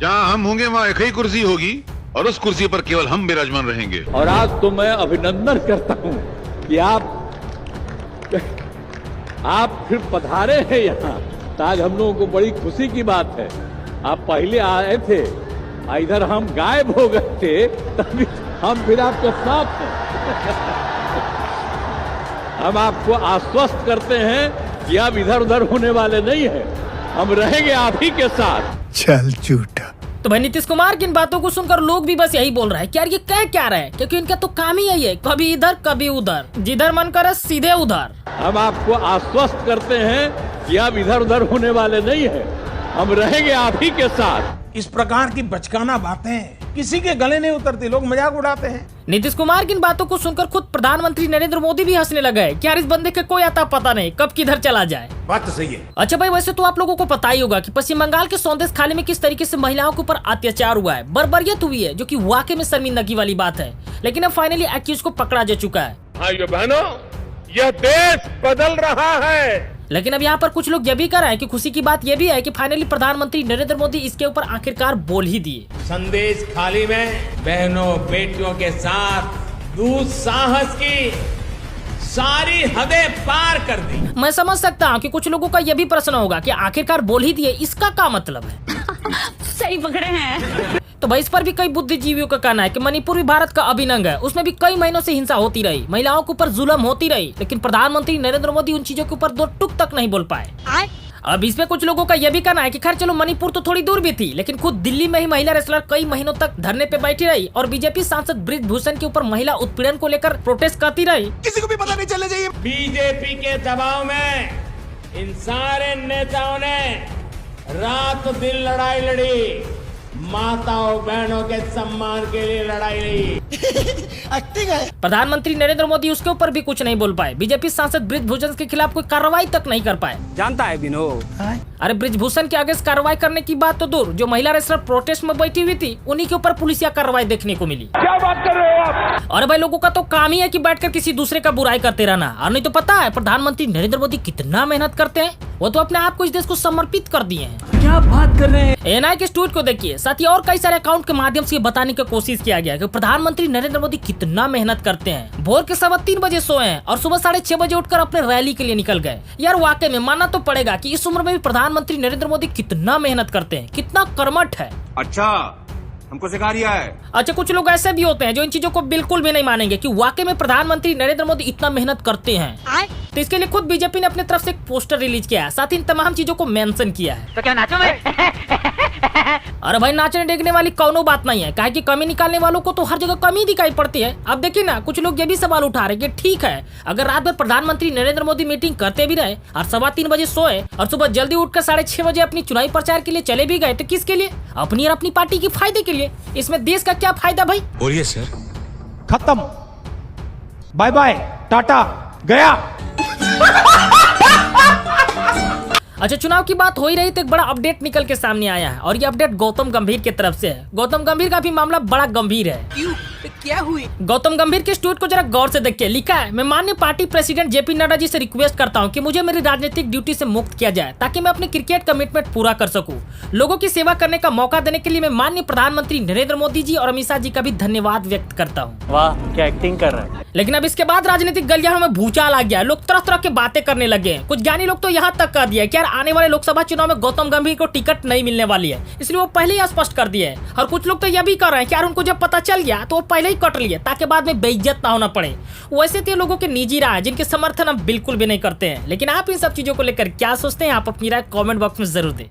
जहाँ हम होंगे वहाँ एक ही कुर्सी होगी और उस कुर्सी पर केवल हम विराजमान रहेंगे। और आज तो मैं अभिनंदन करता हूँ कि आप फिर पधारे हैं यहाँ, आज हम लोगों को बड़ी खुशी की बात है। आप पहले आए थे, इधर हम गायब हो गए थे, तभी हम फिर आपके साथ हैं। हम आपको आश्वस्त करते हैं कि आप इधर उधर होने वाले नहीं हैं, हम रहेंगे आप ही के साथ। चल झूठा। तो भाई नीतीश कुमार की इन बातों को सुनकर लोग भी बस यही बोल रहे हैं कि यार ये कह क्या रहे हैं, क्योंकि इनका तो काम ही यही है, कभी इधर कभी उधर, जिधर मन करे सीधे उधर। हम आपको आश्वस्त करते हैं कि आप इधर उधर होने वाले नहीं हैं, हम रहेंगे आप ही के साथ। इस प्रकार की बचकाना बातें किसी के गले नहीं उतरती, लोग मजाक उड़ाते हैं। नीतीश कुमार की इन बातों को सुनकर खुद प्रधानमंत्री नरेंद्र मोदी भी हंसने लगे कि यार इस बंदे का कोई आता पता नहीं कब किधर चला जाए। बात तो सही है। अच्छा भाई, वैसे तो आप लोगों को पता ही होगा कि पश्चिम बंगाल के सौंदेश खाली में किस तरीके से महिलाओं के ऊपर अत्याचार हुआ है, बर्बरियत हुई है, जो कि वाकई में शर्मिंदगी वाली बात है। लेकिन अब फाइनली एक्यूज को पकड़ा जा चुका है। भाइयों बहनों, यह देश बदल रहा है। लेकिन अब यहाँ पर कुछ लोग ये भी कर रहे हैं कि खुशी की बात ये भी है कि फाइनली प्रधानमंत्री नरेंद्र मोदी इसके ऊपर आखिरकार बोल ही दिए। संदेश खाली में बहनों बेटियों के साथ दुस्साहस की सारी हदें पार कर दी। मैं समझ सकता हूँ कि कुछ लोगों का ये भी प्रश्न होगा कि आखिरकार बोल ही दिए, इसका क्या मतलब है। सही पकड़े हैं। तो भाई इस पर भी कई बुद्धिजीवियों का कहना है कि मणिपुर भी भारत का अभिनंग है, उसमें भी कई महीनों से हिंसा होती रही, महिलाओं के ऊपर जुल्म होती रही, लेकिन प्रधानमंत्री नरेंद्र मोदी उन चीजों के ऊपर दो टुक तक नहीं बोल पाए। अब इसमें कुछ लोगों का यह भी कहना है कि खैर चलो मणिपुर तो थोड़ी दूर भी थी, लेकिन खुद दिल्ली में ही महिला रेसलर कई महीनों तक धरने पे बैठी रही और बीजेपी सांसद ब्रिजभूषण के ऊपर महिला उत्पीड़न को लेकर प्रोटेस्ट करती रही। किसी को भी पता नहीं चलना चाहिए। बीजेपी के दबाव में इन सारे नेताओं ने रात दिन लड़ाई लड़ी, माताओं बहनों के सम्मान के लिए लड़ाई लड़ी। प्रधानमंत्री नरेंद्र मोदी उसके ऊपर भी कुछ नहीं बोल पाए। बीजेपी सांसद ब्रिजभूषण के खिलाफ कोई कार्रवाई तक नहीं कर पाए। जानता है बिनो। अरे ब्रिजभूषण के अगेंस्ट कार्रवाई करने की बात तो दूर, जो महिला रेसलर प्रोटेस्ट में बैठी हुई थी उन्हीं के ऊपर पुलिसिया कार्रवाई देखने को मिली। क्या बात कर रहे हो आप? और भाई लोगों का तो काम ही है कि बैठकर किसी दूसरे का बुराई करते रहना। और नहीं तो पता है प्रधानमंत्री नरेंद्र मोदी कितना मेहनत करते हैं, वो तो अपने आप को इस देश को समर्पित कर दिए हैं। क्या बात कर रहे हैं? एएनआई के ट्वीट को देखिए, साथ ही और कई सारे अकाउंट के माध्यम से बताने की कोशिश किया गया कि प्रधानमंत्री नरेंद्र मोदी कितना मेहनत करते हैं। भोर के 3:15 बजे सोए हैं और सुबह 6:30 बजे उठकर अपने रैली के लिए निकल गए। यार वाकई में मानना तो पड़ेगा कि इस उम्र में भी प्रधानमंत्री नरेंद्र मोदी कितना मेहनत करते हैं, कितना कर्मठ है। अच्छा, हमको सिखा रिया है। अच्छा, कुछ लोग ऐसे भी होते हैं जो इन चीजों को बिल्कुल भी नहीं मानेंगे कि वाकई में प्रधानमंत्री नरेंद्र मोदी इतना मेहनत करते हैं। तो इसके लिए खुद बीजेपी ने अपने तरफ से एक पोस्टर रिलीज किया है, साथ ही इन तमाम चीजों को मेंशन किया है। तो क्या नाचो मैं? अरे भाई नाचने देखने वाली कौनो बात नहीं है, काहे कि कमी निकालने वालों को तो हर जगह कमी दिखाई पड़ती है। अब देखिए ना, कुछ लोग ये भी सवाल उठा रहे हैं कि ठीक है अगर रात भर प्रधानमंत्री नरेंद्र मोदी मीटिंग करते भी रहे और 3:15 बजे सोए और सुबह जल्दी उठकर 6:30 बजे अपनी चुनावी प्रचार के लिए चले भी गए, तो किसके लिए? अपनी और अपनी पार्टी के फायदे के लिए। इसमें देश का क्या फायदा भाई? बोलिए सर। खत्म, बाय बाय, टाटा, गया। अच्छा, चुनाव की बात हो ही रही तो एक बड़ा अपडेट निकल के सामने आया है और ये अपडेट गौतम गंभीर की तरफ से है। गौतम गंभीर का भी मामला बड़ा गंभीर है। क्यों? क्या हुई? गौतम गंभीर के ट्वीट को जरा गौर से देखिए। लिखा है, मैं माननीय party president JP Nadda ji से रिक्वेस्ट करता हूं कि मुझे मेरी राजनीतिक ड्यूटी से मुक्त किया जाए ताकि मैं अपने क्रिकेट कमिटमेंट पूरा कर सकूं। लोगों की सेवा करने का मौका देने के लिए मैं माननीय प्रधानमंत्री नरेंद्र मोदी जी और अमित शाह जी का भी धन्यवाद व्यक्त करता हूँ। वाह, क्या एक्टिंग कर रहा है। लेकिन अब इसके बाद राजनीतिक गलियारों में भूचाल आ गया, लोग तरह तरह के बातें करने लगे। कुछ ज्ञानी लोग तो यहाँ तक कह दिया कि यार आने वाले लोकसभा चुनाव में गौतम गंभीर को टिकट नहीं मिलने वाली है, इसलिए वो पहले ही स्पष्ट कर दिए। और कुछ लोग तो यह भी कर रहे हैं कि यार उनको जब पता चल गया तो वो पहले ही कट लिए ताकि बाद में बेइज्जत ना होना पड़े। वैसे तो लोगों के निजी राय जिनके समर्थन हम बिल्कुल भी नहीं करते हैं, लेकिन आप इन सब चीजों को लेकर क्या सोचते हैं, आप अपनी राय कमेंट बॉक्स में जरूर दें।